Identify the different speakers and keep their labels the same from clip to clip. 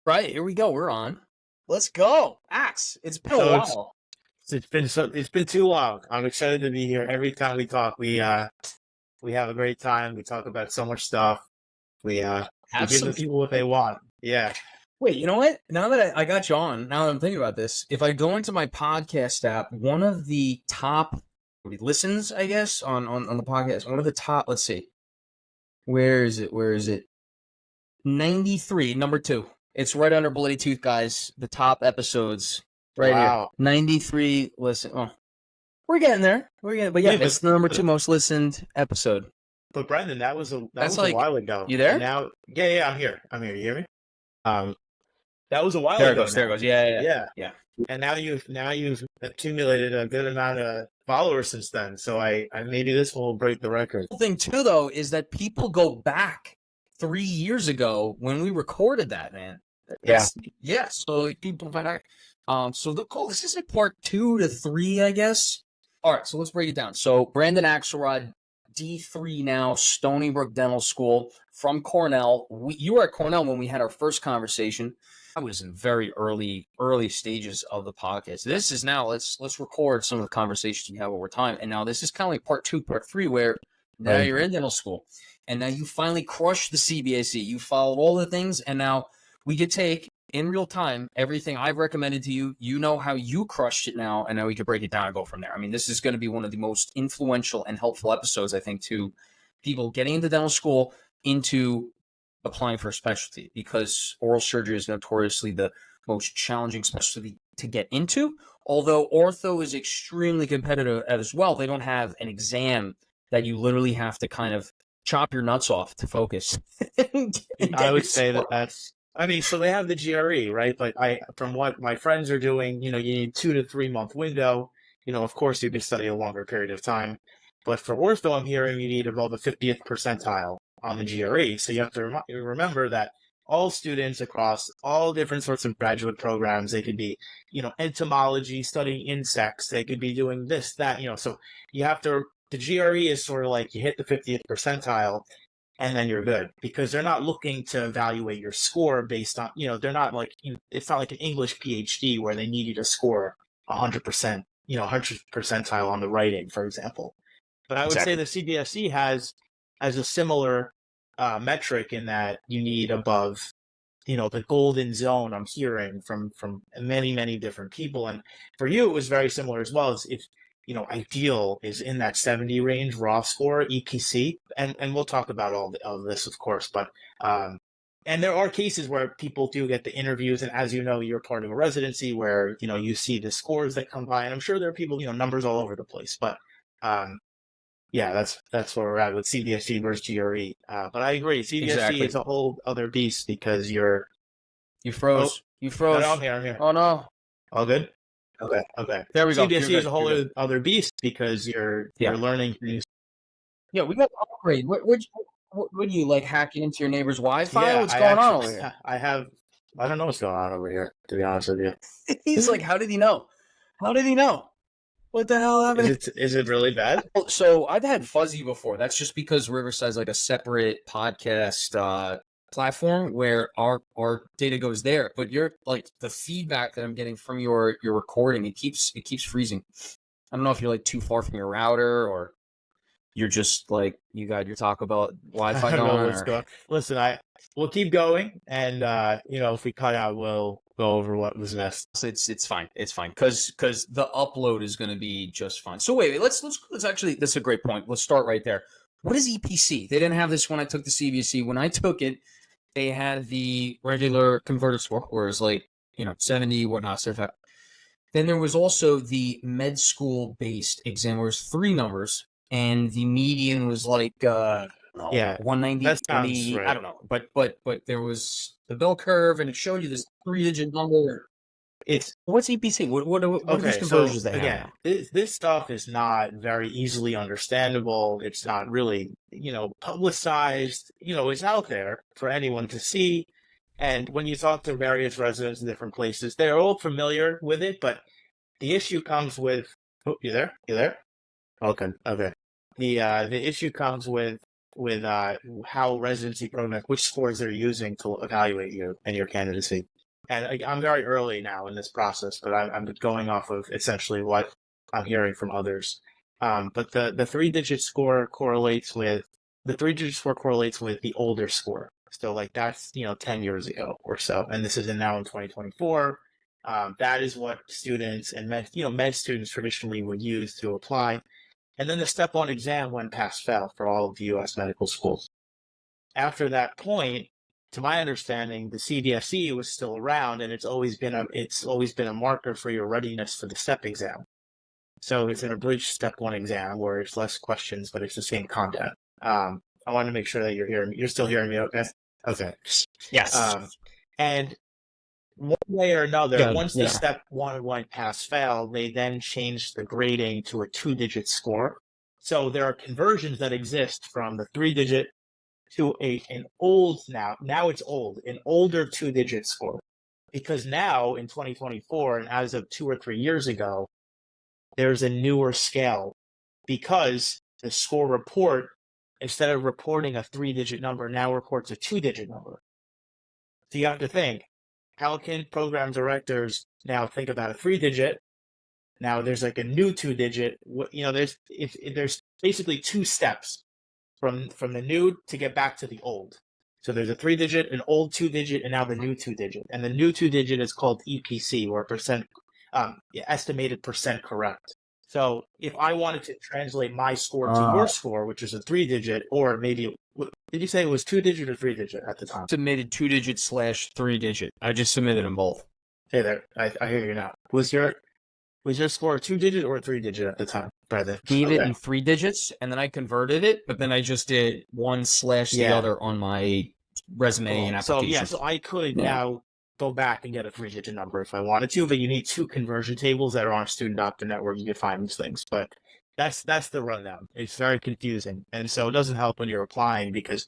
Speaker 1: Right, here we go. We're on. Let's go. Axe. It's been a
Speaker 2: So
Speaker 1: while.
Speaker 2: it's been too long. I'm excited to be here. Every time we talk, we have a great time. We talk about so much stuff. We
Speaker 1: Have
Speaker 2: give the
Speaker 1: some.
Speaker 2: people what they want. Yeah.
Speaker 1: Wait, you know what? Now that I got you on, now that I'm thinking about this, if I go into my podcast app, one of the top listens, I guess, on the podcast, one of the top, let's see. Where is it? 93, number 2. It's right under Bloody Tooth, guys. The top episodes right here.
Speaker 2: Wow.
Speaker 1: 93 listen. Oh, we're getting there. But yeah, it's the number 2 most listened episode.
Speaker 2: But Brendan, that was a
Speaker 1: like,
Speaker 2: while ago.
Speaker 1: You there?
Speaker 2: And now, yeah, I'm here. You hear me? That was a while
Speaker 1: There
Speaker 2: ago.
Speaker 1: There it goes. Yeah.
Speaker 2: And now you've accumulated a good amount of followers since then. So I maybe this will break the record.
Speaker 1: The thing too, though, is that people go back 3 years ago when we recorded that, man. Yeah. So people find out. So this is like part 2 to 3, I guess. All right. So let's break it down. So Brandon Axelrod, D3 now, Stony Brook Dental School from Cornell. You were at Cornell when we had our first conversation. I was in very early stages of the podcast. This is now, let's record some of the conversations we have over time. And now this is kind of like part 2, part 3, where now you're in dental school. And now you finally crushed the CBSE. You followed all the things, and now we could take, in real time, everything I've recommended to you. You know how you crushed it now, and now we can break it down and go from there. I mean, this is going to be one of the most influential and helpful episodes, I think, to people getting into dental school, into applying for a specialty, because oral surgery is notoriously the most challenging specialty to get into. Although ortho is extremely competitive as well. They don't have an exam that you literally have to kind of chop your nuts off to focus.
Speaker 2: I would say that's. I mean, so they have the GRE, right? But from what my friends are doing, you need 2 to 3 month window. Of course, you could study a longer period of time. But for ortho, I'm hearing you need about the 50th percentile on the GRE. So you have to remember that all students across all different sorts of graduate programs, they could be, entomology, studying insects. They could be doing this, that, so you have to, the GRE is sort of like you hit the 50th percentile and then you're good, because they're not looking to evaluate your score based on, they're not like, it's not like an English PhD where they need you to score 100%, 100th percentile on the writing, for example. But I would say the CBSE has a similar metric in that you need above, the golden zone. I'm hearing from many, many different people. And for you, it was very similar as well. As if, ideal is in that 70 range raw score, EPC. And we'll talk about all of this, of course. But and there are cases where people do get the interviews. And as you know, you're part of a residency where, you see the scores that come by. And I'm sure there are people, numbers all over the place. But yeah, that's where we're at with CBSE versus GRE. But I agree, CBSE is a whole other beast because you froze. You froze. No, I'm here. Oh no. All good. Okay. There we go. CBSE is a whole other beast because you're learning things.
Speaker 1: Yeah, we got to upgrade. What do you like, hacking into your neighbor's Wi-Fi? Yeah, what's going on over here?
Speaker 2: I don't know what's going on over here, to be honest with you.
Speaker 1: He's like, how did he know? What the hell happened?
Speaker 2: Is it really bad?
Speaker 1: So I've had fuzzy before. That's just because Riverside's like a separate podcast platform where our data goes there. But you're like, the feedback that I'm getting from your recording, it keeps freezing. I don't know if you're like too far from your router, or you're just like you got your Taco Bell Wi-Fi going. I don't know what's going.
Speaker 2: Listen, we'll keep going, and if we cut out, we'll go over what was missed.
Speaker 1: It's fine. It's fine because the upload is going to be just fine. So wait, let's actually, that's a great point. Let's start right there. What is EPC? They didn't have this when I took the CBSE. When I took it, they had the regular converted score, where it's like 70 whatnot. Then there was also the med school based exam, where it was 3 numbers, and the median was like 190.
Speaker 2: That sounds right.
Speaker 1: I don't know, but there was the bell curve, and it showed you this 3-digit number. What's EPC? What are these conversions they have?
Speaker 2: Again, this stuff is not very easily understandable. It's not really, publicized. It's out there for anyone to see. And when you talk to various residents in different places, they're all familiar with it. But the issue comes with. Oh, you there? Okay. The issue comes with how residency program, which scores they're using to evaluate you and your candidacy. and I'm very early now in this process, but I'm going off of essentially what I'm hearing from others. But the three-digit score correlates with the older score. So like that's 10 years ago or so, and this is now in 2024. That is what students and med students traditionally would use to apply. And then the step one exam when pass fail for all of the U.S. medical schools. After that point, to my understanding, the CBSE was still around, and it's always been a marker for your readiness for the step exam. So it's an abridged step one exam where it's less questions, but it's the same content. I want to make sure that you're still hearing me, okay? Okay.
Speaker 1: Yes.
Speaker 2: And one way or another, once the
Speaker 1: Yeah.
Speaker 2: step one went pass fail, they then changed the grading to a 2-digit score. So there are conversions that exist from the 3-digit to an older 2-digit score. Because now in 2024, and as of 2 or 3 years ago, there's a newer scale because the score report, instead of reporting a 3-digit number, now reports a 2-digit number. So you have to think, how can program directors now think about a 3-digit? Now there's like a new 2-digit. There's basically 2 steps from the new to get back to the old. So there's a 3-digit, an old 2-digit, and now the new 2-digit. And the new 2-digit is called EPC, or estimated percent correct. So if I wanted to translate my score to your score, which is a 3-digit, or maybe, did you say it was 2-digit or 3-digit at the time?
Speaker 1: Submitted 2-digit / 3-digit. I just submitted them both.
Speaker 2: Hey there, I hear you now. Was your score a 2-digit or a 3-digit at the time, brother?
Speaker 1: Gave it in 3 digits, and then I converted it, but then I just did one / the other on my resume and application.
Speaker 2: So I could now go back and get a 3-digit number if I wanted to, but you need 2 conversion tables that are on Student Doctor Network. You can find these things, but that's the rundown. It's very confusing, and so it doesn't help when you're applying because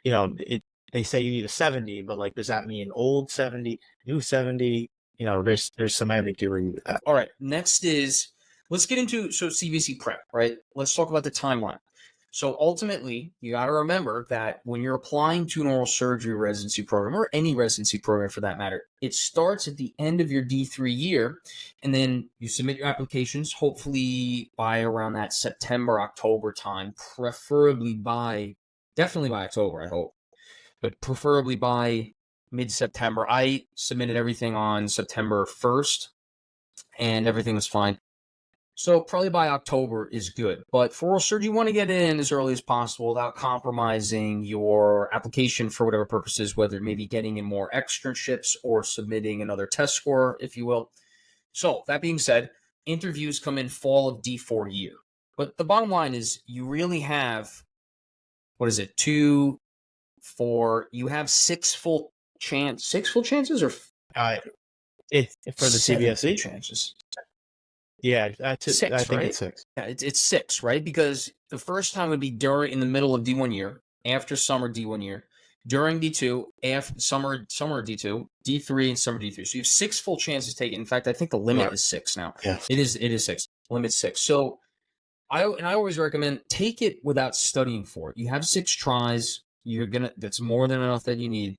Speaker 2: they say you need a 70, but like, does that mean old 70, new 70? There's some ambiguity with that.
Speaker 1: All right, next is, let's get into CBSE prep, right? Let's talk about the timeline. So ultimately, you got to remember that when you're applying to an oral surgery residency program, or any residency program for that matter, it starts at the end of your D3 year, and then you submit your applications, hopefully by around that September, October time, definitely by October, I hope, but preferably by mid-September. I submitted everything on September 1st, and everything was fine. So probably by October is good. But for oral surgery, you want to get in as early as possible without compromising your application for whatever purposes, whether it may be getting in more externships or submitting another test score, if you will. So that being said, interviews come in fall of D4 year. But the bottom line is you really have, 2, 4, you have 6 full chances or
Speaker 2: it's for the CBSE
Speaker 1: chances.
Speaker 2: Yeah, that's it.
Speaker 1: 6,
Speaker 2: I think
Speaker 1: right?
Speaker 2: it's 6.
Speaker 1: Yeah, it's 6, right? Because the first time would be in the middle of D1 year, after summer D1 year, during D2, after summer D2, D3, and summer D3. So you have 6 full chances taken. In fact, I think the limit is 6 now.
Speaker 2: Yeah.
Speaker 1: It is 6. Limit 6. So I always recommend take it without studying for it. You have 6 tries. That's more than enough that you need.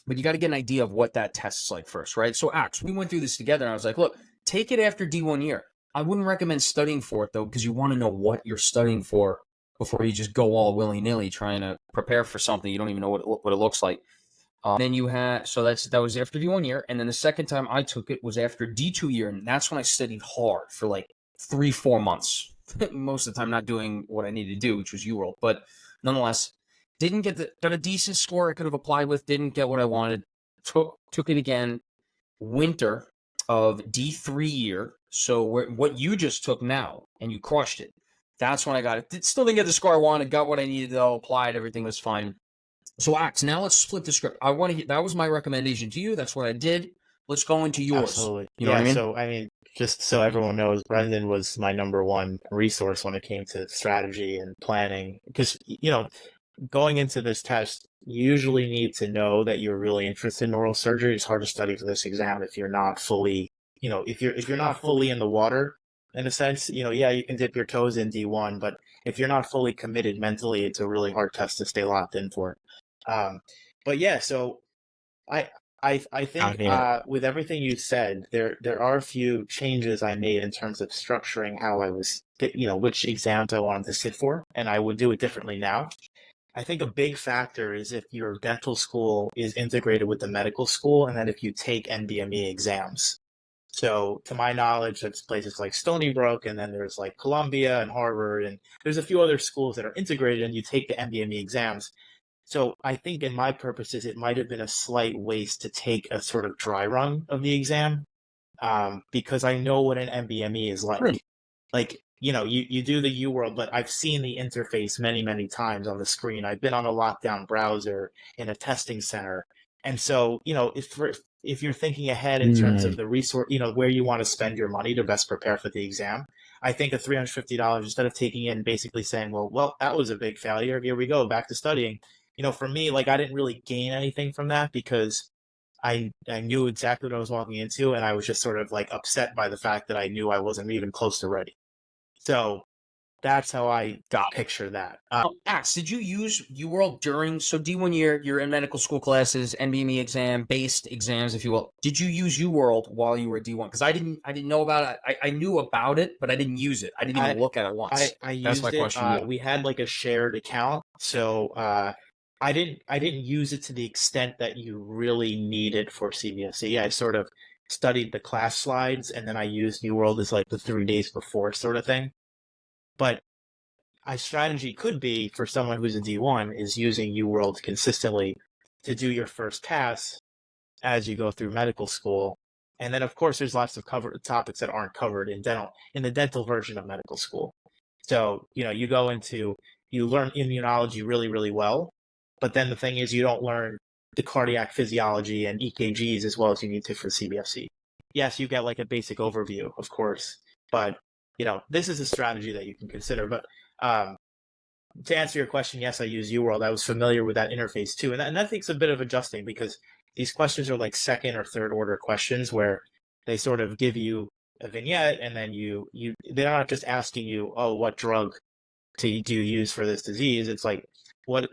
Speaker 1: But you got to get an idea of what that test is like first, right? So we went through this together, and I was like, look, take it after D1 year. I wouldn't recommend studying for it, though, because you want to know what you're studying for before you just go all willy-nilly trying to prepare for something you don't even know what it looks like. Then you had, so that was after D1 year, and then the second time I took it was after D2 year, and that's when I studied hard for like 3-4 months. Most of the time not doing what I needed to do, which was UWorld, but nonetheless, got a decent score I could have applied with, didn't get what I wanted, took it again, winter of D3 year. So what you just took now, and you crushed it. That's when I got it. Still didn't get the score I wanted, got what I needed, though, applied, everything was fine. So Axe, now let's flip the script. That was my recommendation to you. That's what I did. Let's go into yours.
Speaker 2: Absolutely.
Speaker 1: You know what I mean?
Speaker 2: So, just so everyone knows, Brendan was my number one resource when it came to strategy and planning. Because, going into this test, you usually need to know that you're really interested in oral surgery. It's hard to study for this exam if you're not fully, if you're not fully in the water, in a sense. You can dip your toes in D1, but if you're not fully committed mentally, it's a really hard test to stay locked in for. But yeah, so I think with everything you said, there are a few changes I made in terms of structuring how I was, which exams I wanted to sit for, and I would do it differently now. I think a big factor is if your dental school is integrated with the medical school, and then if you take NBME exams. So, to my knowledge, there's places like Stony Brook, and then there's like Columbia and Harvard, and there's a few other schools that are integrated, and you take the NBME exams. So I think in my purposes, it might have been a slight waste to take a sort of dry run of the exam, because I know what an MBME is like.
Speaker 1: Right.
Speaker 2: Like, you do the UWorld, but I've seen the interface many, many times on the screen. I've been on a lockdown browser in a testing center. And so, if you're thinking ahead in terms of the resource, where you want to spend your money to best prepare for the exam, I think a $350 instead of taking it and basically saying, well, that was a big failure. Here we go, back to studying. For me, like I didn't really gain anything from that because I knew exactly what I was walking into, and I was just sort of like upset by the fact that I knew I wasn't even close to ready. So that's how I picture that.
Speaker 1: Ax, did you use UWorld during, so D1 year, you're in medical school classes, NBME exam, based exams, if you will. Did you use UWorld while you were D1? Because I didn't know about it. I knew about it, but I didn't use it. I didn't even look at it once.
Speaker 2: I
Speaker 1: That's
Speaker 2: used
Speaker 1: my
Speaker 2: it.
Speaker 1: question.
Speaker 2: We had like a shared account, so I didn't use it to the extent that you really need it for CBSE. I sort of studied the class slides, and then I used UWorld as like the 3 days before sort of thing. But a strategy could be for someone who's a D1 is using UWorld consistently to do your first pass as you go through medical school. And then of course there's lots of covered topics that aren't covered in the dental version of medical school. So, you learn immunology really, really well. But then the thing is you don't learn the cardiac physiology and EKGs as well as you need to for CBSE. Yes, you get like a basic overview, of course, but this is a strategy that you can consider. But to answer your question, yes, I use UWorld. I was familiar with that interface too, and that takes a bit of adjusting because these questions are like second or third order questions where they sort of give you a vignette, and then they're not just asking you, oh, what drug do you use for this disease? It's like,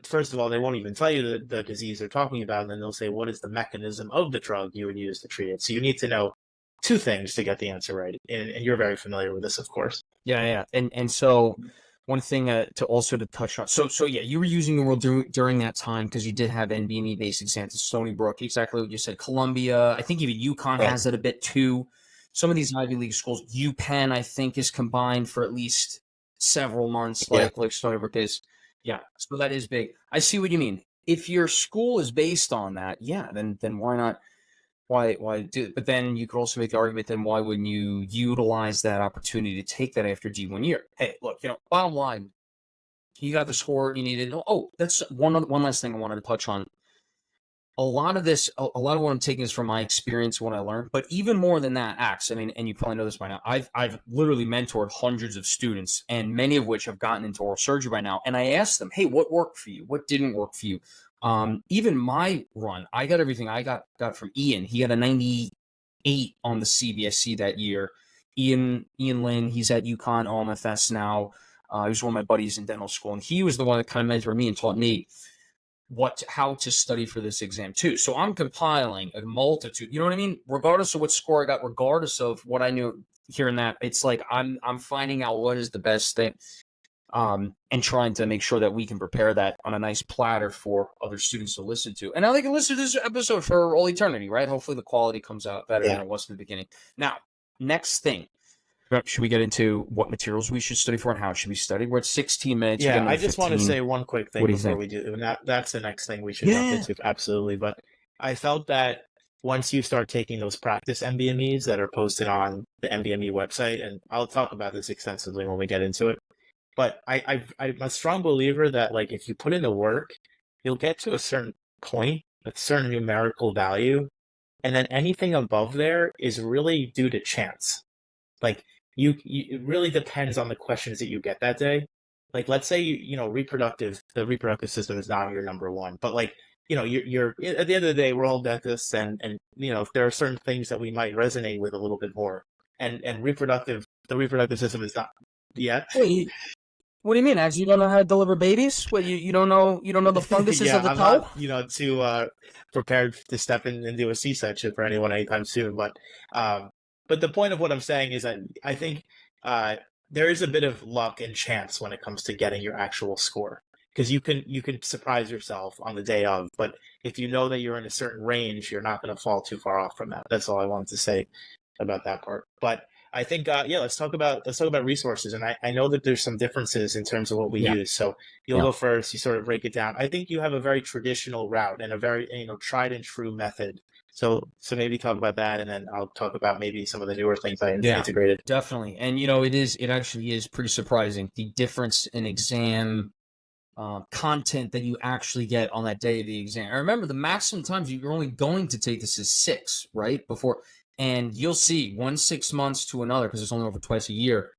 Speaker 2: first of all, they won't even tell you the disease they're talking about, and then they'll say, what is the mechanism of the drug you would use to treat it? So you need to know two things to get the answer right, and you're very familiar with this, of course.
Speaker 1: Yeah. And so one thing to touch on. So yeah, you were using UWorld during that time because you did have NBME based exams at Stony Brook, exactly what you said. Columbia, I think even UConn has it a bit too. Some of these Ivy League schools, UPenn, I think, is combined for at least several months, like Stony Brook is. Yeah, so that is big. I see what you mean. If your school is based on that, yeah, then why not? Why do it? But then you could also make the argument, then why wouldn't you utilize that opportunity to take that after D1 year? Hey, look, bottom line, you got the score you needed. Oh, that's one last thing I wanted to touch on. A lot of what I'm taking is from my experience, what I learned, but even more than that, Ax, I mean, and you probably know this by now, I've literally mentored hundreds of students, and many of which have gotten into oral surgery by now. And I asked them, hey, what worked for you? What didn't work for you? Even my run, I got everything I got from Ian. He got a 98 on the CBSE that year. Ian Lynn, he's at UConn OMFS now. He was one of my buddies in dental school, and he was the one that kind of mentored me and taught me how to study for this exam too. So I'm compiling a multitude, you know what I mean? Regardless of what score I got, regardless of what I knew here and that, it's like I'm finding out what is the best thing, and trying to make sure that we can prepare that on a nice platter for other students to listen to. And now they can listen to this episode for all eternity, right? Hopefully the quality comes out better than it was in the beginning. Now, next thing. Should we get into what materials we should study for and how it should be studied? We're at 16 minutes.
Speaker 2: Yeah, I just want to say one quick thing before we do, and that's the next thing we should jump into, absolutely. But I felt that once you start taking those practice MBMEs that are posted on the MBME website, and I'll talk about this extensively when we get into it, but I'm a strong believer that like if you put in the work, you'll get to a certain point, a certain numerical value, and then anything above there is really due to chance. Like it really depends on the questions that you get that day. Like, let's say the reproductive system is not your number one, but like, you're at the end of the day, we're all dentists, and if there are certain things that we might resonate with a little bit more, and the reproductive system is not yet.
Speaker 1: What do you mean? As you don't know how to deliver babies? What you don't know the funguses
Speaker 2: Yeah,
Speaker 1: of the
Speaker 2: I'm
Speaker 1: toe?
Speaker 2: not, too prepared to step in and do a C-section for anyone anytime soon. Um, but the point of what I'm saying is that I think uh, there is a bit of luck and chance when it comes to getting your actual score, because you can surprise yourself on the day of. But if you know that you're in a certain range, you're not going to fall too far off from that. That's all I wanted to say about that part. But I think yeah, let's talk about resources, and I know that there's some differences in terms of what we
Speaker 1: Yeah.
Speaker 2: use. So you'll
Speaker 1: Yeah.
Speaker 2: go first. You sort of break it down. I think you have a very traditional route and a very tried and true method. So maybe talk about that, and then I'll talk about maybe some of the newer things I
Speaker 1: Yeah,
Speaker 2: integrated.
Speaker 1: definitely. And it actually is pretty surprising the difference in exam content that you actually get on that day of the exam. I remember the maximum times you're only going to take this is 6, right? Before, and you'll see 6 months to another, because it's only over twice a year.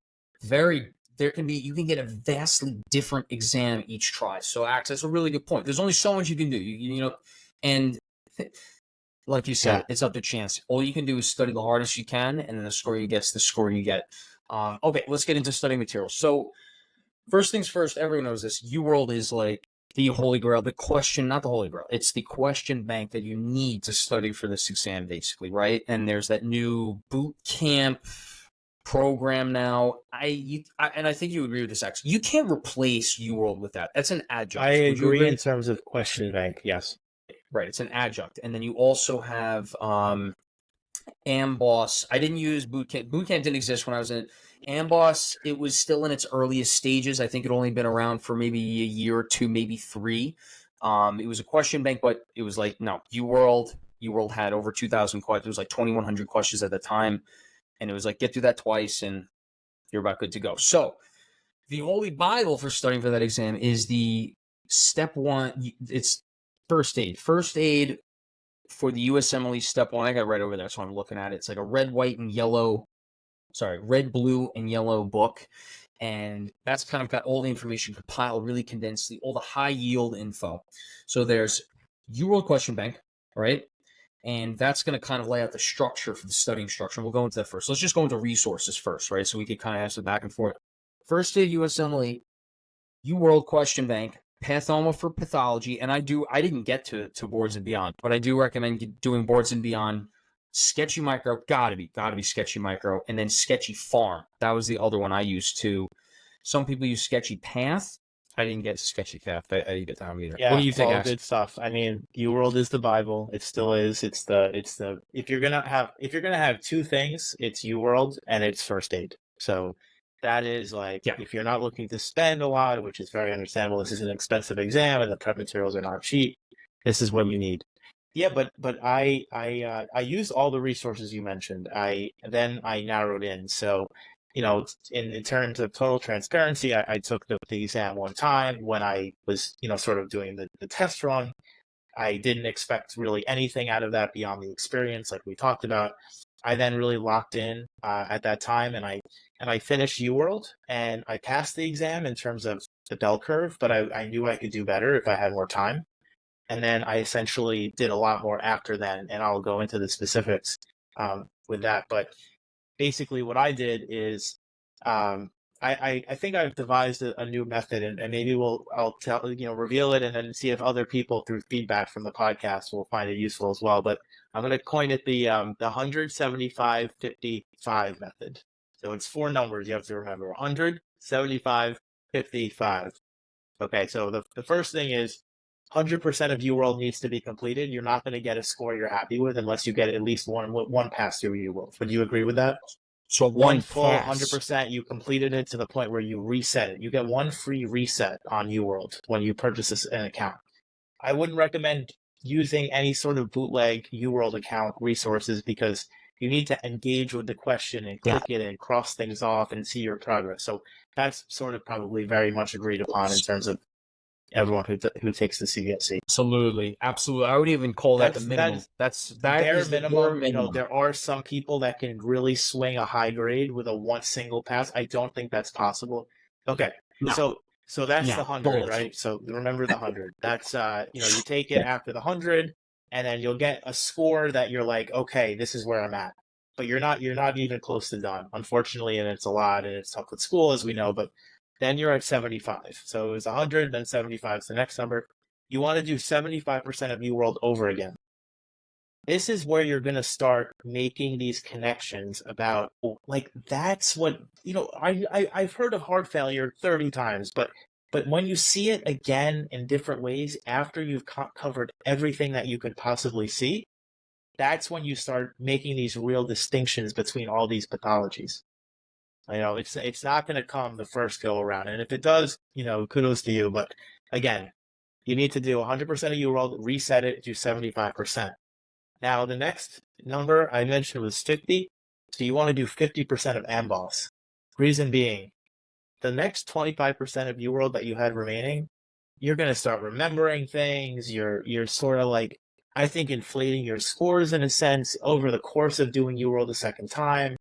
Speaker 1: You can get a vastly different exam each try. So that's a really good point. There's only so much you can do, and like you said,
Speaker 2: Yeah,
Speaker 1: it's up to chance. All you can do is study the hardest you can, and then the score you get is the score you get. Okay, let's get into study materials. So first things first, everyone knows this. UWorld is like the holy grail, not the holy grail. It's the question bank that you need to study for this exam, basically, right? And there's that new boot camp program now. And I think you agree with this, actually. You can't replace UWorld with that. That's an
Speaker 2: I
Speaker 1: adjunct. Would you
Speaker 2: agree
Speaker 1: agree?
Speaker 2: in terms of question bank. Yes.
Speaker 1: Right, it's an adjunct. And then you also have Amboss. I didn't use Bootcamp. Bootcamp didn't exist when I was in it. Amboss, it was still in its earliest stages. I think it only been around for maybe a year or two, maybe 3. It was a question bank, but it was like, no, UWorld had over 2,000 questions. It was like 2,100 questions at the time. And it was like, get through that twice and you're about good to go. So the holy Bible for studying for that exam is the step 1. It's first aid. First aid for the USMLE step 1, I got it right over there, so I'm looking at it. It's like a red, blue, and yellow book. And that's kind of got all the information compiled, really condensed, all the high yield info. So there's UWorld question bank, right? And that's going to kind of lay out the structure for the studying structure. And we'll go into that first. Let's just go into resources first, right? So we could kind of have some back and forth. First aid USMLE, UWorld question bank, Pathoma for pathology, and I didn't get to boards and beyond, but I do recommend doing boards and beyond. Sketchy micro, gotta be sketchy micro, and then sketchy farm. That was the other one I used too. Some people use sketchy path. I didn't get sketchy path. I didn't get that either. What
Speaker 2: Yeah,
Speaker 1: do you think,
Speaker 2: all
Speaker 1: Ash?
Speaker 2: good stuff. I mean, UWorld is the Bible. It still is. It's the if you're gonna have two things, it's UWorld and it's first aid. So that is like,
Speaker 1: Yeah,
Speaker 2: if you're not looking to spend a lot, which is very understandable. This is an expensive exam and the prep materials are not cheap. This is what you need. Yeah, but I used all the resources you mentioned. I narrowed in. So, in terms of total transparency, I took the exam one time when I was, sort of doing the test run. I didn't expect really anything out of that beyond the experience, like we talked about. I then really locked in at that time, and I finished UWorld, and I passed the exam in terms of the bell curve, but I knew I could do better if I had more time. And then I essentially did a lot more after then, and I'll go into the specifics with that. But basically, what I did is um, I think I've devised a new method, and maybe I'll tell reveal it, and then see if other people through feedback from the podcast will find it useful as well. But I'm going to coin it the 175-55 method. So it's 4 numbers you have to remember: 100, 75, 55. Okay, so the first thing is 100% of UWorld needs to be completed. You're not going to get a score you're happy with unless you get at least one pass through UWorld. Would you agree with that?
Speaker 1: so
Speaker 2: One
Speaker 1: one
Speaker 2: full
Speaker 1: pass.
Speaker 2: 100%, you completed it to the point where you reset it. You get one free reset on UWorld when you purchase an account. I wouldn't recommend using any sort of bootleg UWorld account resources, because you need to engage with the question and
Speaker 1: Yeah.
Speaker 2: click it and cross things off and see your progress. So that's sort of probably very much agreed upon in terms of everyone who takes the CBSE.
Speaker 1: Absolutely. I would even call that the minimum. That
Speaker 2: Bare
Speaker 1: is the bare
Speaker 2: minimum.
Speaker 1: minimum.
Speaker 2: There are some people that can really swing a high grade with a one single pass. I don't think that's possible. Okay,
Speaker 1: No,
Speaker 2: so that's the
Speaker 1: no,
Speaker 2: 100,
Speaker 1: bullet.
Speaker 2: right? So remember the 100. That's you take it
Speaker 1: Yeah.
Speaker 2: after the 100, and then you'll get a score that you're like, okay, this is where I'm at. But you're not even close to done, unfortunately, and it's a lot, and it's tough with school, as we know. But then you're at 75. So it was 100, then 75 is the next number. You want to do 75% of UWorld over again. This is where you're going to start making these connections about, like, that's what, I've heard of heart failure 30 times, but when you see it again in different ways after you've covered everything that you could possibly see, that's when you start making these real distinctions between all these pathologies. It's not going to come the first go around. And if it does, kudos to you. But again, you need to do 100% of UWorld, reset it, do 75%. Now, the next number I mentioned was 50. So you want to do 50% of AMBOSS. Reason being, the next 25% of UWorld that you had remaining, you're going to start remembering things. You're sort of like, I think, inflating your scores in a sense over the course of doing UWorld a second time.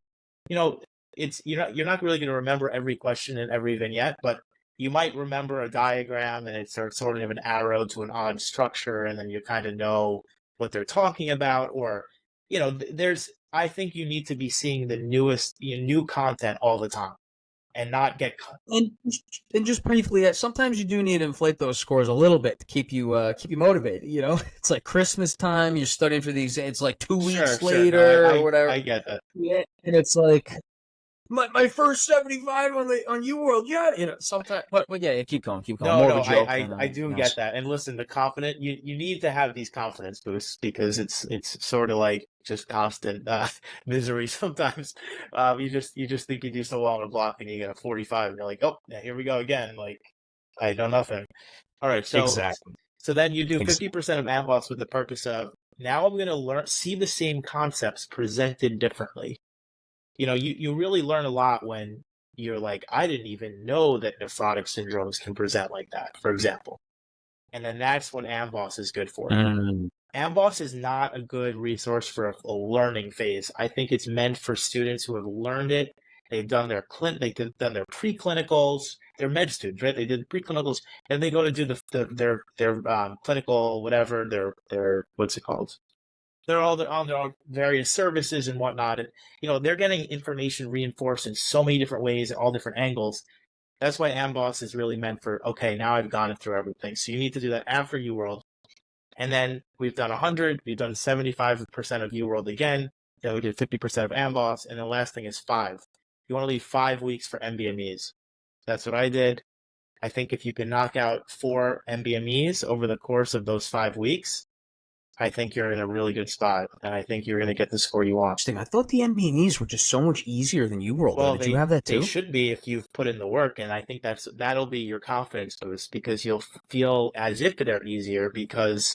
Speaker 2: You're not really going to remember every question and every vignette, but you might remember a diagram and it's sort of an arrow to an odd structure, and then you kind of know what they're talking about. Or, I think you need to be seeing the newest, new content all the time, and not get
Speaker 1: and just briefly, sometimes you do need to inflate those scores a little bit to keep you motivated. It's like Christmas time, you're studying for these. It's like 2 weeks later or whatever.
Speaker 2: I get that.
Speaker 1: Yeah, and it's like my first 75 on UWorld. Yeah, sometimes. But yeah, keep going.
Speaker 2: No, I do get that. And listen, the confident, you need to have these confidence boosts, because it's sort of like just constant misery sometimes. You just think you do so well on a block and you get a 45 and you're like, oh, yeah, here we go again. Like, I know nothing. All right, so
Speaker 1: exactly.
Speaker 2: So then you do 50% of AMBOSS with the purpose of, now I'm going to see the same concepts presented differently. You really learn a lot when you're like, I didn't even know that nephrotic syndromes can present like that, for example. And then that's what AMBOSS is good for. AMBOSS is not a good resource for a learning phase. I think it's meant for students who have learned it. They've done their done their preclinicals. They're med students, right? They did preclinicals, and they go to do their clinical whatever. Their what's it called? They're all on their various services and whatnot. And, they're getting information reinforced in so many different ways at all different angles. That's why AMBOSS is really meant for, okay, now I've gone through everything. So you need to do that after UWorld. And then we've done 100, we've done 75% of UWorld again. Then we did 50% of AMBOSS. And the last thing is 5. You want to leave 5 weeks for MBMEs. That's what I did. I think if you can knock out 4 MBMEs over the course of those 5 weeks, I think you're in a really good spot, and I think you're going to get the score you want.
Speaker 1: Interesting. I thought the MBNEs were just so much easier than UWorld. Well, did you have that too?
Speaker 2: They should be if you've put in the work, and I think that'll be your confidence boost, because you'll feel as if they're easier because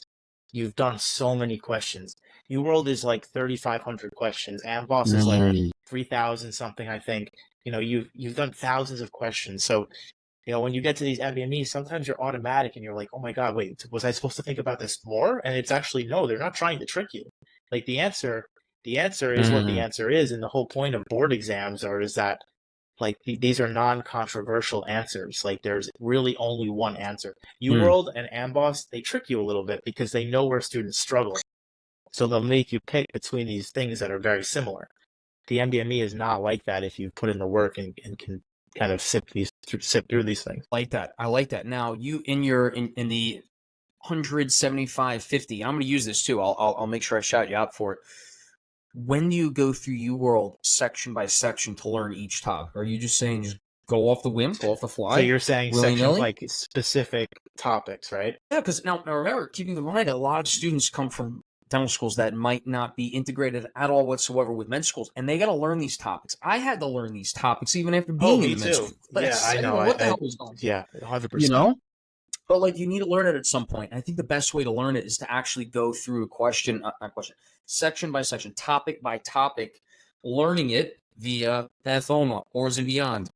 Speaker 2: you've done so many questions. UWorld is like 3,500 questions. AMBOSS is like 3,000 something, I think. You've done thousands of questions, so when you get to these MBMEs, sometimes you're automatic and you're like, oh my God, wait, was I supposed to think about this more? And it's actually, no, they're not trying to trick you. Like the answer is what the answer is. And the whole point of board exams is that, like, these are non-controversial answers. Like, there's really only one answer. UWorld and AMBOSS, they trick you a little bit because they know where students struggle. So they'll make you pick between these things that are very similar. The MBME is not like that if you put in the work and can kind of sift through these things.
Speaker 1: I like that. Now, you in the 175, 50, I'm going to use this too. I'll make sure I shout you out for it. When do you go through UWorld section by section to learn each topic? Are you just saying just go off the whim, go off the fly?
Speaker 2: So you're saying sections like specific topics, right?
Speaker 1: Yeah, because now remember, keeping in mind, a lot of students come from dental schools that might not be integrated at all whatsoever with med schools, and they got to learn these topics. I had to learn these topics even after being in med school.
Speaker 2: Yeah, I know.
Speaker 1: What the hell was going on?
Speaker 2: Yeah, 100%.
Speaker 1: But like, you need to learn it at some point. I think the best way to learn it is to actually go through section by section, topic by topic, learning it via pathoma, ors and beyond.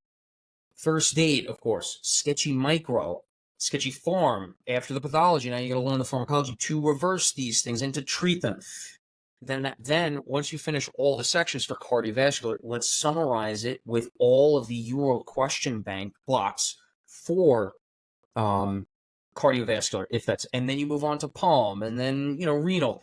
Speaker 1: First aid, of course, sketchy micro, sketchy form. After the pathology, now you got to learn the pharmacology to reverse these things and to treat them. Then once you finish all the sections for cardiovascular, let's summarize it with all of the UWorld question bank blocks for cardiovascular, and then you move on to palm, and then renal.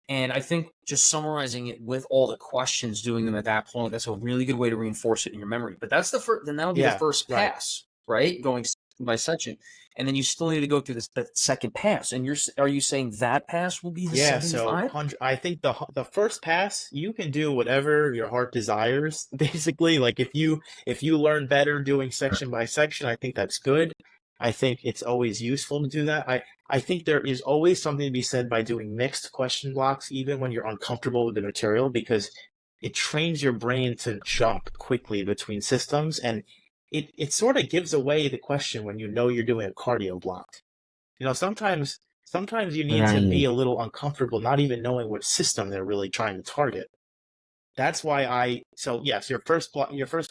Speaker 1: And I think just summarizing it with all the questions, doing them at that point, that's a really good way to reinforce it in your memory. But that's the first. Then that'll be the first pass. right? Going by section, and then you still need to go through that second pass. And are you saying that pass will be the
Speaker 2: Yeah, so
Speaker 1: 75?
Speaker 2: I think the first pass you can do whatever your heart desires. Basically, like if you learn better doing section by section, I think that's good. I think it's always useful to do that. I think there is always something to be said by doing mixed question blocks, even when you're uncomfortable with the material, because it trains your brain to jump quickly between systems, and it sort of gives away the question when you know you're doing a cardio block. Sometimes you need to be a little uncomfortable, not even knowing what system they're really trying to target. That's why so yes, your first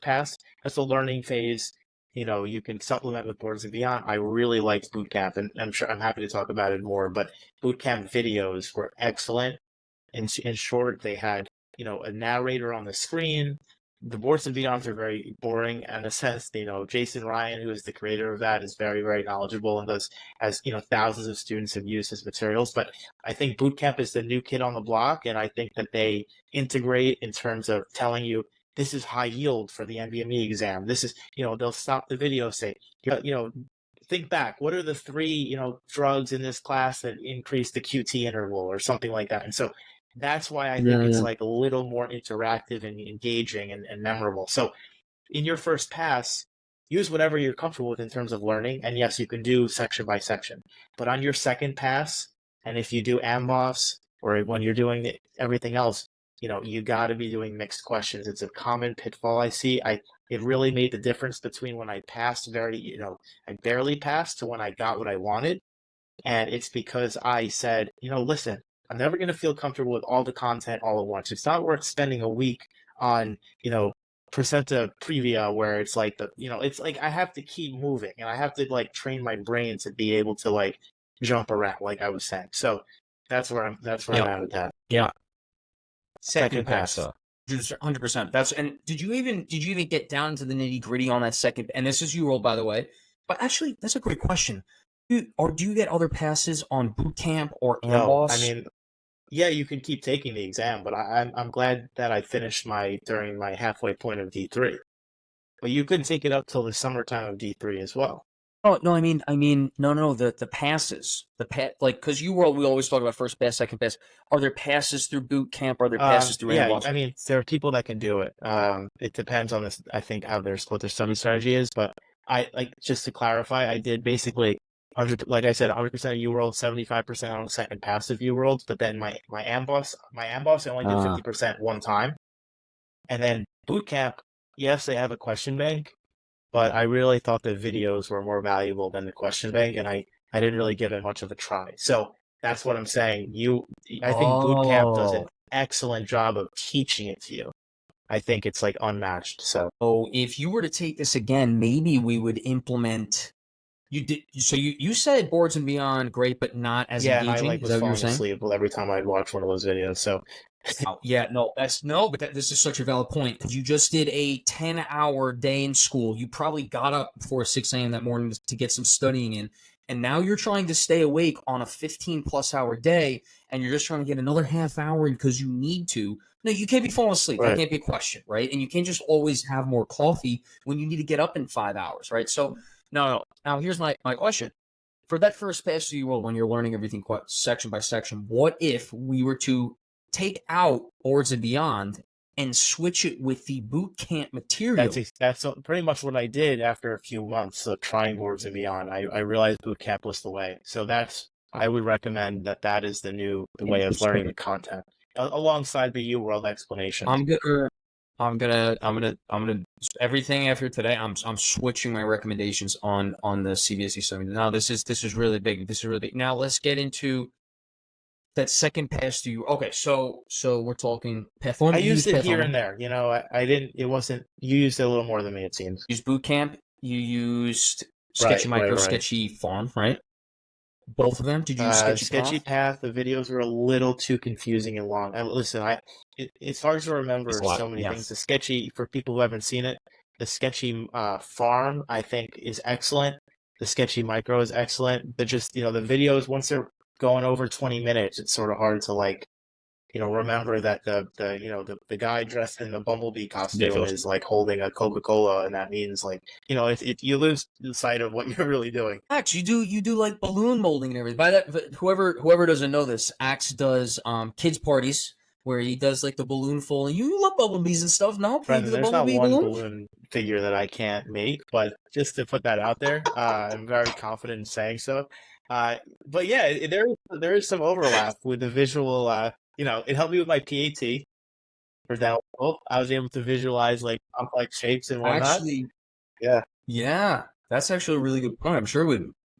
Speaker 2: pass, that's a learning phase. You can supplement with Boards and Beyond. I really liked boot camp, and I'm happy to talk about it more, but boot camp videos were excellent. In short, they had, a narrator on the screen. The Boards and Beyonds are very boring in a sense. Jason Ryan, who is the creator of that, is very, very knowledgeable and thousands of students have used his materials. But I think Bootcamp is the new kid on the block, and I think that they integrate in terms of telling you this is high yield for the NBME exam. This is, they'll stop the video, say, think back. What are the three, drugs in this class that increase the QT interval or something like that? And so that's why I think it's like a little more interactive and engaging and memorable. So in your first pass, use whatever you're comfortable with in terms of learning. And yes, you can do section by section. But on your second pass, and if you do AMBOSS or when you're doing everything else, you got to be doing mixed questions. It's a common pitfall I see. It really made the difference between when I passed I barely passed to when I got what I wanted. And it's because I said, listen, I'm never going to feel comfortable with all the content all at once. It's not worth spending a week on, Percentile Previa where it's like it's like I have to keep moving and I have to like train my brain to be able to like jump around, like I was saying. So that's where I'm at with that.
Speaker 1: Yeah.
Speaker 2: Second pass.
Speaker 1: 100%. Did you even get down to the nitty gritty on that second? And this is UWorld, by the way. But actually, that's a great question. Do you get other passes on bootcamp or AMBOSS?
Speaker 2: No, I mean, yeah, you can keep taking the exam, but I'm glad that I finished during my halfway point of D3. But you could take it up till the summertime of D3 as well.
Speaker 1: Oh no, I mean, no, the passes, because UWorld, we always talk about first pass, second pass. Are there passes through boot camp? Are there passes through AMBOSS?
Speaker 2: Yeah, I mean, there are people that can do it. It depends on this. I think what their study strategy is, but just to clarify, I did basically, like I said, 100% UWorld, 75% on the second pass of UWorld, but then my AMBOSS, I only did 50% one time, and then boot camp. Yes, they have a question bank. But I really thought the videos were more valuable than the question bank, and I didn't really give it much of a try. So that's what I'm saying. I think Bootcamp does an excellent job of teaching it to you. I think it's like unmatched. So
Speaker 1: if you were to take this again, maybe we would implement. You said Boards and Beyond, great, but not as engaging.
Speaker 2: Yeah, and I was falling asleep every time I'd watch one of those videos. So.
Speaker 1: But this is such a valid point because you just did a 10-hour day in school. You probably got up before 6 a.m. that morning to get some studying in, and now you're trying to stay awake on a 15-plus-hour day, and you're just trying to get another half hour because you need to. No, you can't be falling asleep. Right. That can't be a question, right? And you can't just always have more coffee when you need to get up in 5 hours, right? So, no. Now, here's my question. For that first pass to UWorld, when you're learning everything section by section, what if we were to take out Boards and Beyond and switch it with the boot camp material?
Speaker 2: That's pretty much what I did after a few months of trying Boards and Beyond. I realized boot camp was the way. So I would recommend that is the way of learning the content alongside the UWorld explanation.
Speaker 1: I'm gonna everything after today. I'm switching my recommendations on the CBSE study. Now this is really big. This is really big. Now let's get into that second pass to you. Okay, so we're talking Pathorn.
Speaker 2: I used it here and there. I didn't. It wasn't. You used it a little more than me, it seems.
Speaker 1: You used Bootcamp. You used Sketchy Micro, Sketchy Farm, right? Both of them. Did you use
Speaker 2: Sketchy Path? The videos were a little too confusing and long. Listen, it's hard to remember so many things. The Sketchy, for people who haven't seen it, the Sketchy Farm I think is excellent. The Sketchy Micro is excellent. But just the videos once they're going over 20 minutes, it's sort of hard to remember that the guy dressed in the bumblebee costume is like holding a Coca-Cola, and that means like, if you lose sight of what you're really doing.
Speaker 1: Axe, you do like balloon molding and everything. By that, whoever doesn't know this, Axe does kids parties where he does like the balloon full. You love bumblebees and stuff, no? Can you do
Speaker 2: Brendan,
Speaker 1: the
Speaker 2: there's not
Speaker 1: bumblebee
Speaker 2: one
Speaker 1: balloon?
Speaker 2: balloon figure that I can't make, but just to put that out there, I'm very confident in saying so. But yeah, there is some overlap with the visual. It helped me with my PAT for dental school. I was able to visualize like complex shapes and whatnot.
Speaker 1: Actually,
Speaker 2: Yeah.
Speaker 1: yeah, that's actually a really good point. I'm sure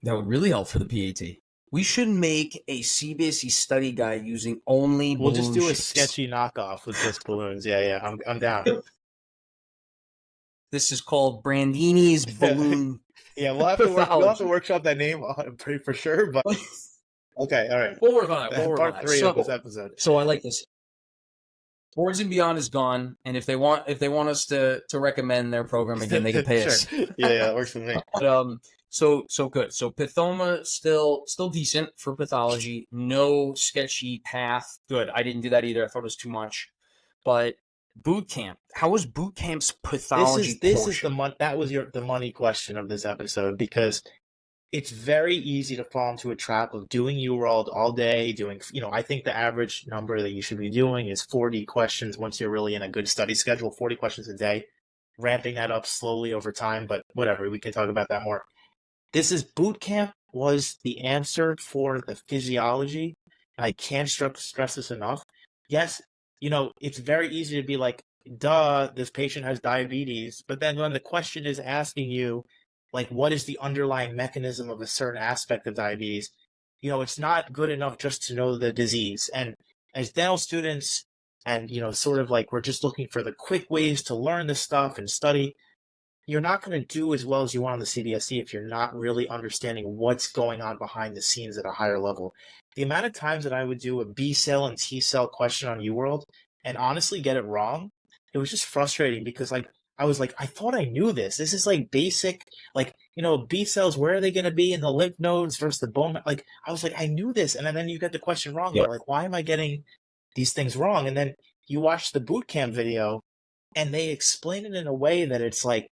Speaker 1: that would really help for the PAT. We should make a CBSE study guide using only
Speaker 2: We'll just
Speaker 1: balloon
Speaker 2: do a
Speaker 1: shapes.
Speaker 2: sketchy knockoff with just balloons. Yeah, I'm down.
Speaker 1: This is called Brandini's balloon.
Speaker 2: Yeah, we'll have to workshop that name for sure. But okay, all right.
Speaker 1: We'll work on it.
Speaker 2: Part 3 of this episode.
Speaker 1: So I like this. Boards and Beyond is gone, and if they want us to recommend their program again, they can pay us.
Speaker 2: Yeah, that works for me.
Speaker 1: But so good. So Pathoma still decent for pathology. No sketchy path. Good. I didn't do that either. I thought it was too much. But boot camp. How was boot camp's pathology?
Speaker 2: This is that was the money question of this episode, because it's very easy to fall into a trap of doing UWorld all day, doing, I think the average number that you should be doing is 40 questions once you're really in a good study schedule, 40 questions a day, ramping that up slowly over time, but whatever, we can talk about that more. Boot camp was the answer for the physiology. I can't stress this enough. Yes, it's very easy to be like, duh, this patient has diabetes, but then when the question is asking you, like, what is the underlying mechanism of a certain aspect of diabetes? It's not good enough just to know the disease. And as dental students, and, sort of like, we're just looking for the quick ways to learn this stuff and study, you're not going to do as well as you want on the CBSE if you're not really understanding what's going on behind the scenes at a higher level. The amount of times that I would do a B cell and T cell question on UWorld and honestly get it wrong, it was just frustrating, because I was like, I thought I knew this. This is like basic, like, B cells, where are they going to be in the lymph nodes versus the bone? Like, I was like, I knew this. And then you get the question wrong. Yeah. You're like, why am I getting these things wrong? And then you watch the boot camp video and they explain it in a way that it's like,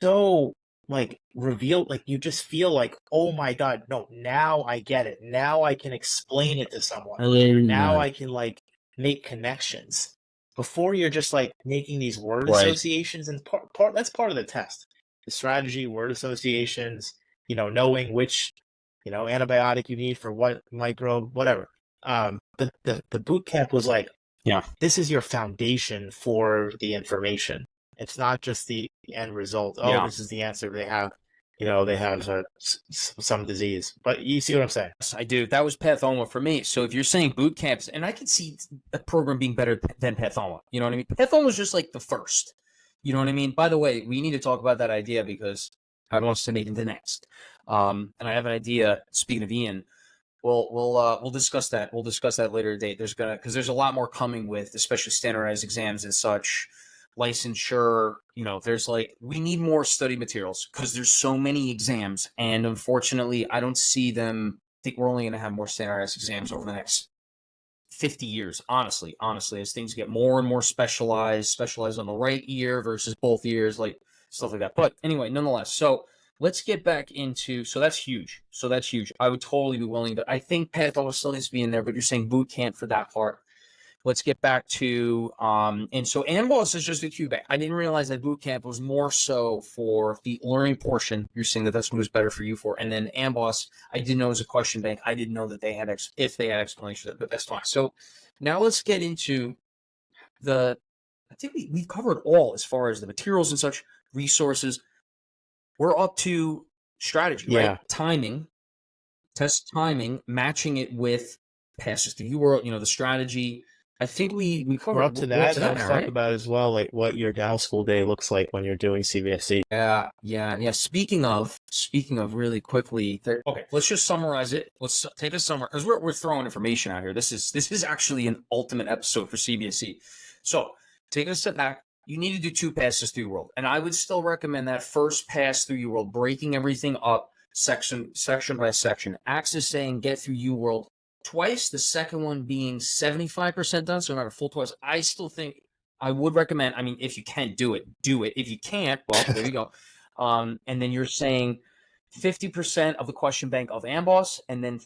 Speaker 2: so like revealed, like you just feel like, oh my God, no, now I get it. Now I can explain it to someone. Now I can like make connections. Before, you're just like making these word associations, and that's part of the test. The strategy, word associations, knowing which, antibiotic you need for what microbe, whatever. The boot camp was like,
Speaker 1: yeah,
Speaker 2: this is your foundation for the information. It's not just the end result. Oh, yeah, this is the answer. They have, some disease. But you see what I'm saying?
Speaker 1: Yes, I do. That was Pathoma for me. So if you're saying boot camps, and I could see a program being better than Pathoma, you know what I mean? Pathoma was just like the first. You know what I mean? By the way, we need to talk about that idea, because I want to make it the next. And I have an idea. Speaking of Ian, we'll discuss that. We'll discuss that later date. Because there's a lot more coming with, especially standardized exams and such. Licensure, there's like, we need more study materials because there's so many exams, and unfortunately I don't see them. I think we're only going to have more standardized exams over the next 50 years, honestly, as things get more and more specialized on the right ear versus both ears, like stuff like that. But anyway, nonetheless, so let's get back into, so that's huge. I would totally be willing to, I think pathology still needs to be in there, but you're saying boot camp for that part. Let's get back to, and so AMBOSS is just a QBank. I didn't realize that boot camp was more so for the learning portion. You're saying that that's what was better for you for. And then AMBOSS, I didn't know it was a question bank. I didn't know that they had, if they had explanations, but that's fine. So now let's get into I think we've covered all as far as the materials and such, resources. We're up to strategy, right? Timing, test timing, matching it with passes to UWorld, the strategy. I think we covered.
Speaker 2: We're up to that. Let's talk about as well, like what your dental school day looks like when you're doing CBSE.
Speaker 1: Yeah. Speaking of really quickly, okay, let's just summarize it. Let's take a summary, because we're throwing information out here. This is actually an ultimate episode for CBSE. So take a step back. You need to do 2 passes through UWorld, and I would still recommend that first pass through UWorld, breaking everything up section by section. Axe is saying get through UWorld twice, the second one being 75% done, so not a full twice. I still think I would recommend, I mean, if you can do it, do it. If you can't, well, there you go. And then you're saying 50% of the question bank of Amboss, and then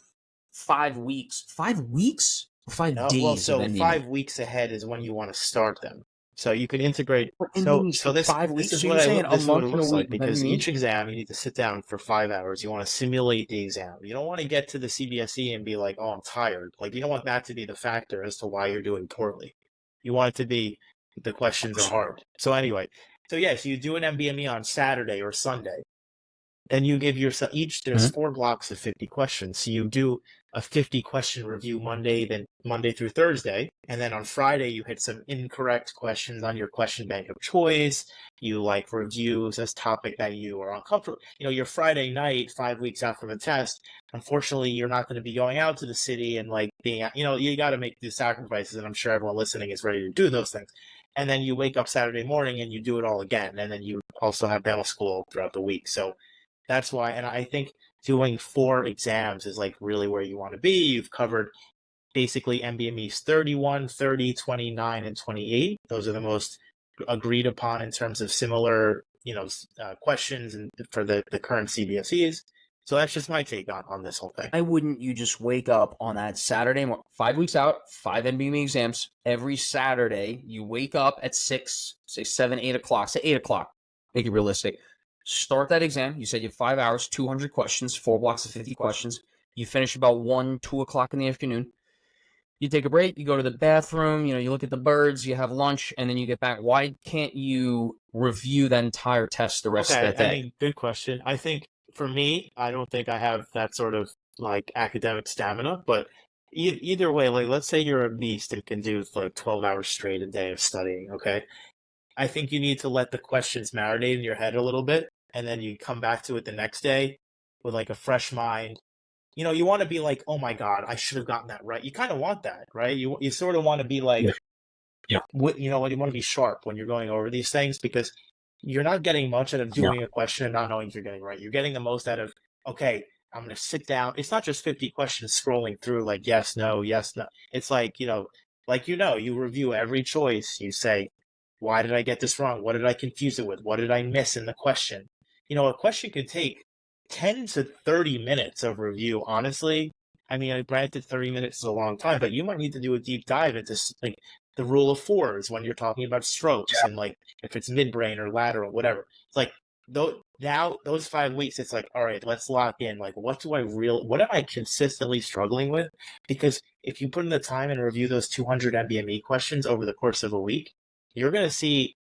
Speaker 1: 5 weeks. 5 weeks? Or 5
Speaker 2: No, well,
Speaker 1: days of
Speaker 2: so
Speaker 1: NDME?
Speaker 2: 5 weeks ahead is when you want to start them. So you can integrate.
Speaker 1: For
Speaker 2: So
Speaker 1: NDMEs
Speaker 2: so
Speaker 1: for
Speaker 2: this
Speaker 1: 5
Speaker 2: this
Speaker 1: weeks?
Speaker 2: is
Speaker 1: So
Speaker 2: what
Speaker 1: you're saying a
Speaker 2: this is what it
Speaker 1: month and a
Speaker 2: looks like,
Speaker 1: week of
Speaker 2: because
Speaker 1: NDME?
Speaker 2: each exam you need to sit down for 5 hours. You want to simulate the exam. You don't want to get to the CBSE and be like, oh, I'm tired. Like, you don't want that to be the factor as to why you're doing poorly. You want it to be the questions are hard. So anyway, so yes, you do an MBME on Saturday or Sunday. And you give yourself each, there's 4 blocks of 50 questions. So you do a 50 question review then Monday through Thursday. And then on Friday, you hit some incorrect questions on your question bank of choice. You like reviews as topic that you are uncomfortable. Your Friday night, 5 weeks out from the test, unfortunately, you're not going to be going out to the city and like being, you got to make the sacrifices. And I'm sure everyone listening is ready to do those things. And then you wake up Saturday morning and you do it all again. And then you also have dental school throughout the week. So that's why, and I think doing 4 exams is like really where you want to be. You've covered basically MBMEs 31, 30, 29, and 28. Those are the most agreed upon in terms of similar, questions and for the current CBSEs. So that's just my take on this whole thing.
Speaker 1: Why wouldn't you just wake up on that Saturday, 5 weeks out, 5 NBME exams, every Saturday, you wake up at 6, say 7, 8 o'clock, say 8 o'clock, make it realistic. Start that exam. You said you have 5 hours, 200 questions, 4 blocks of 50 questions. You finish about 1, 2 o'clock in the afternoon. You take a break, you go to the bathroom, you look at the birds, you have lunch, and then you get back. Why can't you review that entire test the rest of that day?
Speaker 2: I mean, good question. I think for me, I don't think I have that sort of like academic stamina, but either way, like let's say you're a beast and can do like 12 hours straight a day of studying, okay? I think you need to let the questions marinate in your head a little bit, and then you come back to it the next day with like a fresh mind. You want to be like, oh my God, I should have gotten that right. You kind of want that, right? You sort of want to be like,
Speaker 1: Yeah.
Speaker 2: you want to be sharp when you're going over these things, because you're not getting much out of doing a question and not knowing if you're getting it right. You're getting the most out of, okay, I'm going to sit down. It's not just 50 questions scrolling through like yes, no, yes, no. It's like, you review every choice. You say, why did I get this wrong? What did I confuse it with? What did I miss in the question? A question can take 10 to 30 minutes of review, honestly. I mean, granted, 30 minutes is a long time, but you might need to do a deep dive into like the rule of 4s when you're talking about strokes and like if it's midbrain or lateral, whatever. It's like now those 5 weeks, it's like, all right, let's lock in. Like, what am I consistently struggling with? Because if you put in the time and review those 200 MBME questions over the course of a week, you're going to see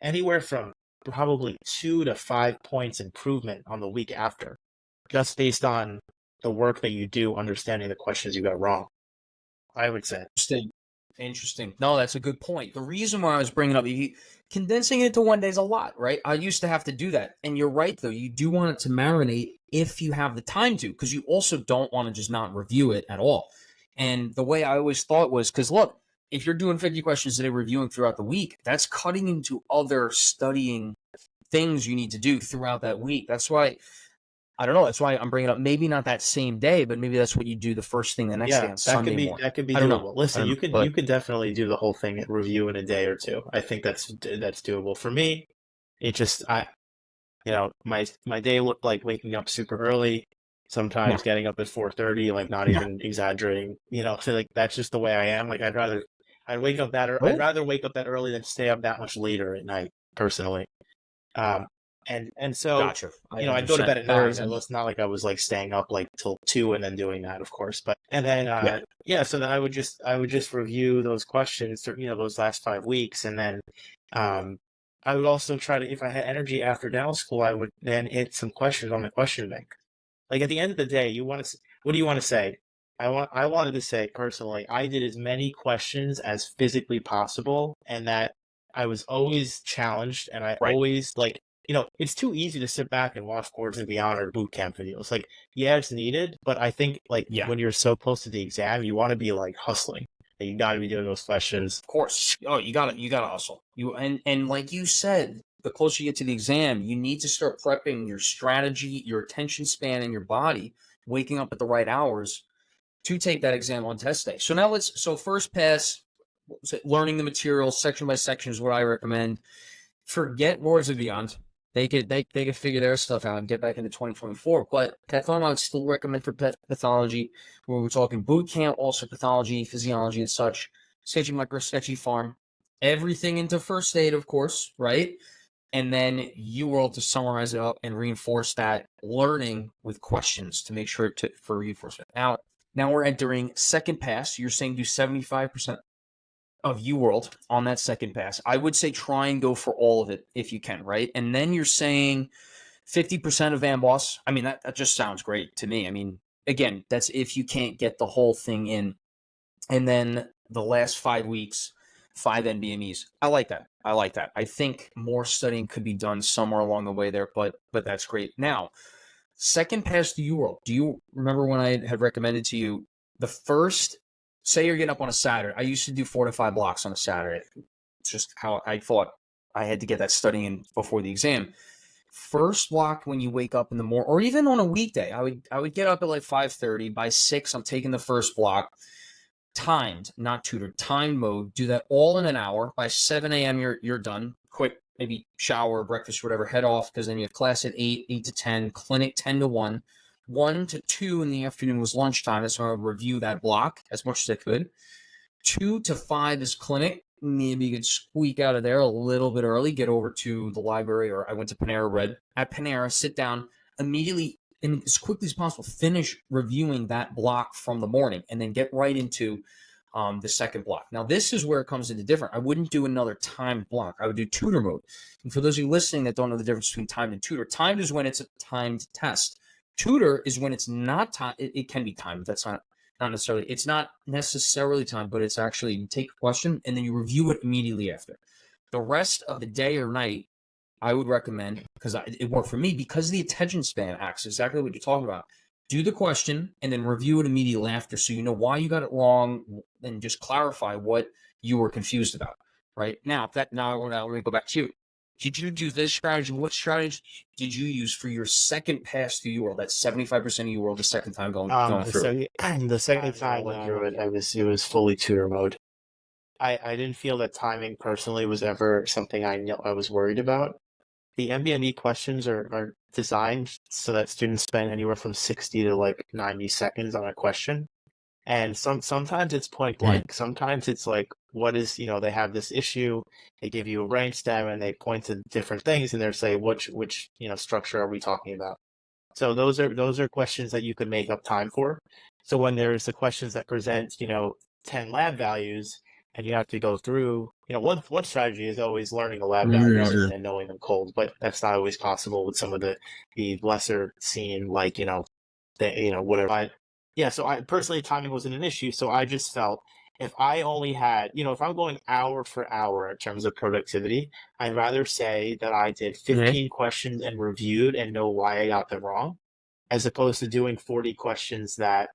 Speaker 2: anywhere from probably 2 to 5 points improvement on the week after, just based on the work that you do understanding the questions you got wrong, I would say.
Speaker 1: Interesting. No, that's a good point. The reason why I was bringing up, condensing it to one day is a lot, right? I used to have to do that. And you're right, though. You do want it to marinate if you have the time to, because you also don't want to just not review it at all. And the way I always thought was, because look, if you're doing 50 questions a day reviewing throughout the week, that's cutting into other studying things you need to do throughout that week. That's why, I don't know, that's why I'm bringing up maybe not that same day, but maybe that's what you do the first thing the next day on Sunday morning.
Speaker 2: That could be
Speaker 1: I don't
Speaker 2: doable.
Speaker 1: know.
Speaker 2: Listen, you could definitely do the whole thing at review in a day or two. I think that's doable. For me, it just my day looked like waking up super early, sometimes getting up at 4:30, like not even exaggerating, so like that's just the way I am. Like I'd rather wake up that early than stay up that much later at night, personally. And so,
Speaker 1: Gotcha.
Speaker 2: I'd go to bed at 9, and it's not like I was like staying up like till 2 and then doing that, of course. But and then so then I would just review those questions, those last 5 weeks, and then I would also try to, if I had energy after dental school, I would then hit some questions on the question bank. Like at the end of the day, what do you want to say? I wanted to say personally, I did as many questions as physically possible, and that I was always challenged, and I always like. It's too easy to sit back and watch Gordon Beyond or boot camp videos. Like, yeah, it's needed, but I think when you're so close to the exam, you want to be like hustling. You got to be doing those questions.
Speaker 1: Of course. Oh, you gotta hustle. And like you said, the closer you get to the exam, you need to start prepping your strategy, your attention span, and your body, waking up at the right hours. to take that exam on test day. So now so first pass, learning the material section by section is what I recommend. Forget Worlds of Beyond. They could figure their stuff out and get back into 2024. But I thought I would still recommend for pathology, where we're talking boot camp, also pathology, physiology, and such. Sketchy micro, sketchy farm, everything into first aid, of course, right? And then UWorld to summarize it up and reinforce that learning with questions to make sure for reinforcement. Now we're entering second pass. You're saying do 75% of UWorld on that second pass. I would say try and go for all of it if you can, right? And then you're saying 50% of AMBOSS. I mean, that just sounds great to me. I mean, again, that's if you can't get the whole thing in. And then the last 5 weeks, 5 NBMEs. I like that. I think more studying could be done somewhere along the way there, but that's great. Now, second pass to UWorld. Do you remember when I had recommended to you the first, say you're getting up on a Saturday. I used to do 4 to 5 blocks on a Saturday. It's just how I thought I had to get that studying in before the exam. First block when you wake up in the morning, or even on a weekday, I would get up at like 5:30. By 6, I'm taking the first block. Timed, not tutored, timed mode. Do that all in an hour. By 7 a.m., you're done. Quick, maybe shower, breakfast, whatever. Head off because then you have class at 8, 8 to 10, clinic 10 to 1. 1 to 2 in the afternoon was lunchtime. That's when I would review that block as much as I could. 2 to 5 is clinic. Maybe you could squeak out of there a little bit early, get over to the library, or I went to Panera Bread. At Panera, sit down, immediately, and as quickly as possible, finish reviewing that block from the morning, and then get right into the second block. Now, this is where it comes into different. I wouldn't do another timed block. I would do tutor mode. And for those of you listening that don't know the difference between timed and tutor, timed is when it's a timed test. Tutor is when it's not timed. It can be timed. That's not necessarily. It's not necessarily timed, but it's actually you take a question and then you review it immediately after. The rest of the day or night, I would recommend, because it worked for me, because the attention span acts exactly what you're talking about. Do the question and then review it immediately after, so you know why you got it wrong, and just clarify what you were confused about. Right now, now let me go back to you. Did you do this strategy? What strategy did you use for your second pass to UWorld? That's 75% of UWorld the second time going through.
Speaker 2: The second time I went through it, it was fully tutor mode. I didn't feel that timing personally was ever something I was worried about. The MBME questions are designed so that students spend anywhere from 60 to like 90 seconds on a question. And sometimes it's point blank. Sometimes it's like, what is, they have this issue, they give you a brainstem and they point to different things and they're saying, which structure are we talking about? So those are questions that you could make up time for. So when there's the questions that present, 10 lab values and you have to go through, one strategy is always learning the lab values and knowing them cold, but that's not always possible with some of the lesser seen, like, whatever. Yeah, so I personally, timing wasn't an issue. So I just felt if I only had, if I'm going hour for hour in terms of productivity, I'd rather say that I did 15 questions and reviewed and know why I got them wrong, as opposed to doing 40 questions that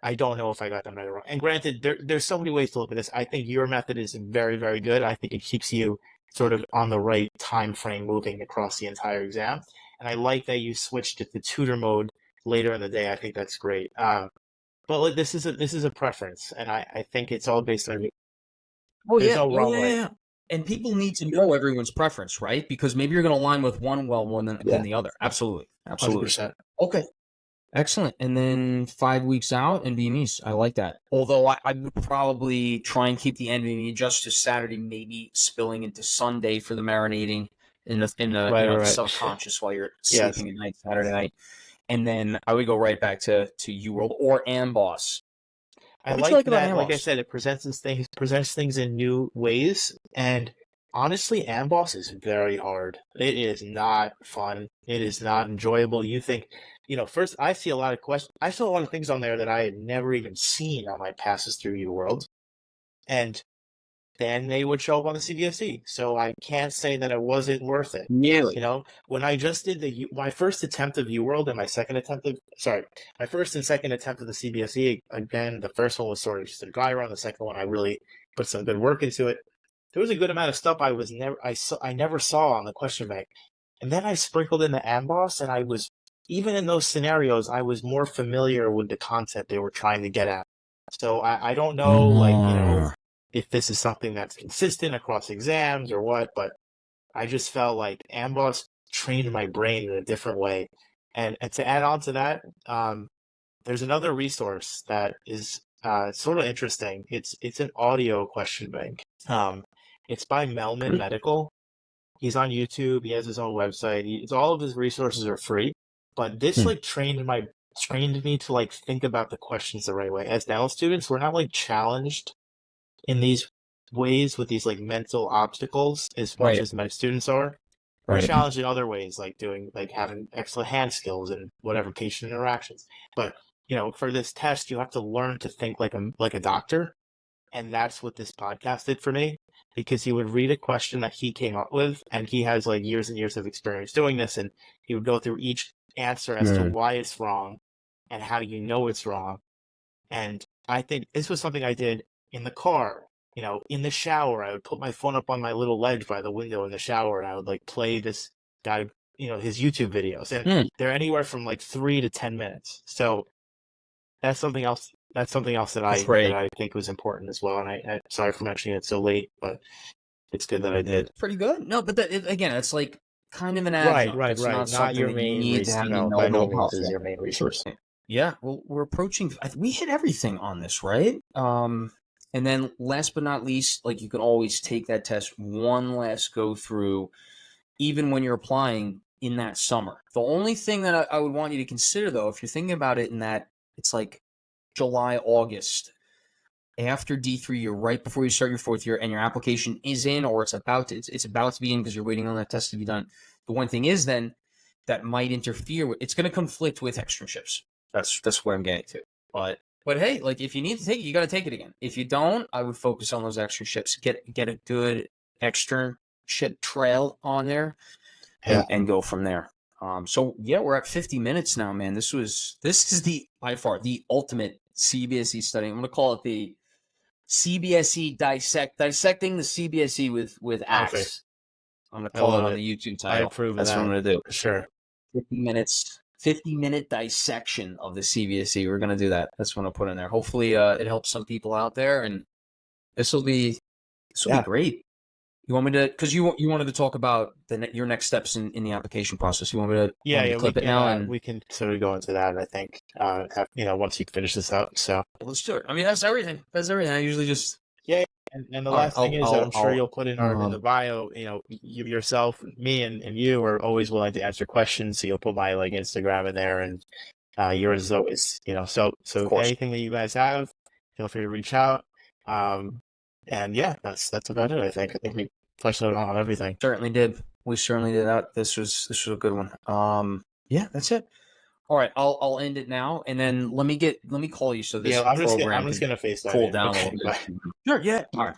Speaker 2: I don't know if I got them right or wrong. And granted, there's so many ways to look at this. I think your method is very, very good. I think it keeps you sort of on the right time frame moving across the entire exam. And I like that you switched it to tutor mode later in the day. I think that's great. But this is a preference, and I think it's all based on.
Speaker 1: There's no wrong way. And people need to know everyone's preference, right? Because maybe you're going to align with one more than the other. Absolutely.
Speaker 2: 100%.
Speaker 1: Okay. Excellent. And then 5 weeks out, NBMEs. I like that. Although I would probably try and keep the NBME just to Saturday, maybe spilling into Sunday for the marinating in the subconscious while you're sleeping at night, Saturday night. And then I would go right back to UWorld or AMBOSS.
Speaker 2: I like that. Like I said, it presents things in new ways. And honestly, AMBOSS is very hard. It is not fun. It is not enjoyable. You think, first I see a lot of questions. I saw a lot of things on there that I had never even seen on my passes through UWorld. And then they would show up on the CBSE. So I can't say that it wasn't worth it.
Speaker 1: Nearly.
Speaker 2: When I just did my first attempt of UWorld and my first and second attempt of the CBSE, again, the first one was sort of just a dry run. The second one, I really put some good work into it. There was a good amount of stuff I never saw on the question bank. And then I sprinkled in the AMBOSS and I was even in those scenarios, I was more familiar with the concept they were trying to get at. So I don't know, like, if this is something that's consistent across exams or what, but I just felt like Amboss trained my brain in a different way. And to add on to that, there's another resource that is sort of interesting. It's an audio question bank. It's by Melman Medical. He's on YouTube. He has his own website. All of his resources are free. But this like trained me to like think about the questions the right way. As dental students, we're not like challenged in these ways with these like mental obstacles as much as med students are. We're challenged in other ways, like having excellent hand skills and whatever patient interactions. But for this test, you have to learn to think like a doctor, and that's what this podcast did for me. Because he would read a question that he came up with, and he has like years and years of experience doing this, and he would go through each answer as to why it's wrong and how you know it's wrong. And I think this was something I did in the car, in the shower. I would put my phone up on my little ledge by the window in the shower, and I would like play this guy, his YouTube videos, and they're anywhere from like 3 to 10 minutes. So that's something else. That's something else that I think was important as well. And I sorry for mentioning it so late, but it's good that I did.
Speaker 1: Pretty good. No, but again, it's like kind of an adjunct.
Speaker 2: Right.
Speaker 1: It's not
Speaker 2: your main resource. No, by no means is your main resource.
Speaker 1: Yeah, well, we're approaching. We hit everything on this, right? And then last but not least, like you can always take that test one last go through, even when you're applying in that summer. The only thing that I would want you to consider, though, if you're thinking about it in that it's like July, August, after D3, you're right before you start your 4th year, and your application is in, or it's about to be in because you're waiting on that test to be done. The one thing is then that might interfere with. It's going to conflict with externships. That's where I'm getting to. But hey, like if you need to take it, you got to take it again. If you don't, I would focus on those externships. Get a good externship trail on there, and go from there. So yeah, we're at 50 minutes now, man. This is by far the ultimate CBSE study. I'm going to call it the CBSE dissecting the CBSE with axe. I'm going to call it on the YouTube title.
Speaker 2: I approve
Speaker 1: That's
Speaker 2: of that.
Speaker 1: what I'm going to do.
Speaker 2: Sure.
Speaker 1: 50-minute dissection of the CBSE. We're going to do that. That's what I'll put in there. Hopefully it helps some people out there, and this will be great. You want me to, because you wanted to talk about your next steps in the application process. You want me to clip it now? And
Speaker 2: we can sort of go into that, I think, once you finish this up. So
Speaker 1: let's do it. I mean, that's everything. I usually just...
Speaker 2: Yeah, and the last thing is, I'm sure you'll put in the bio, yourself, me, and you are always willing to answer questions, so you'll put my like Instagram in there, and yours is always, so anything that you guys have, feel free to reach out. And yeah, that's about it. I think we touched on everything.
Speaker 1: Certainly did. We certainly did that. This was a good one. Yeah, that's it. All right, I'll end it now, and then let me call you so this
Speaker 2: I'm just gonna FaceTime.
Speaker 1: Cool down a little bit. Sure. Yeah. All right.